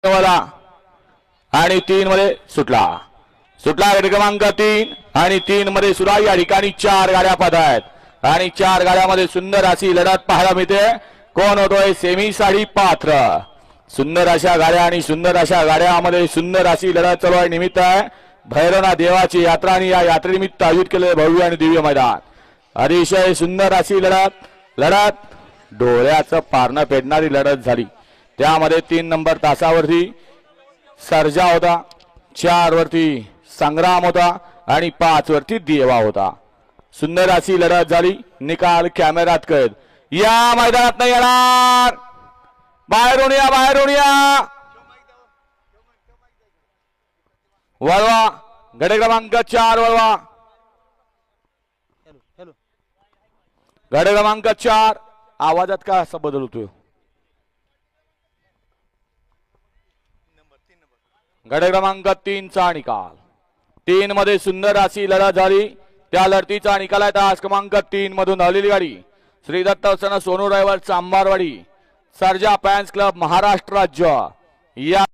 वाला आणि 3 मध्ये सुटला गट क्रमांक 3 आणि 3 मध्ये सुद्धा या ठिकाणी 4 गाड्या पाहत आहेत आणि 4 गाड्यामध्ये सुंदर अशी लढत पाहायला मिळते। कोण होतोय सेमी साठी पात्र? सुंदर अशा गाड्या आणि सुंदर अशा गाड्यामध्ये सुंदर अशी लढत चालू आहे। निमित्त आहे भैरवनाथ देवाची यात्रा आणि या यात्रेनिमित्त आयोजित केलेले भव्य आणि दिव्य मैदान। अतिशय सुंदर अशी लढत डोळ्याचं पारणं पेटणारी लढत झाली। त्यामध्ये 3 नंबर तासावरती सर्जा होता, 4 वरती संग्राम होता आणि 5 वरती देवा होता। सुंदर अशी लढत झाली। निकाल कॅमेऱ्यात कैद। या मैदानात नाही येणार, बाहेरून या वळवा गट क्रमांक 4 वळवा गट क्रमांक 4 आवाजात का असा बदल होतोय? गट क्रमांक 3 चा निकाल 3 मध्ये सुंदर अशी लढत झाली। त्या लढतीचा निकाल आहे तास क्रमांक 3 मधून धावलेली गाडी Shri Datta Sonu driver Chambarwadi Sarja fans club Maharashtra राज्य या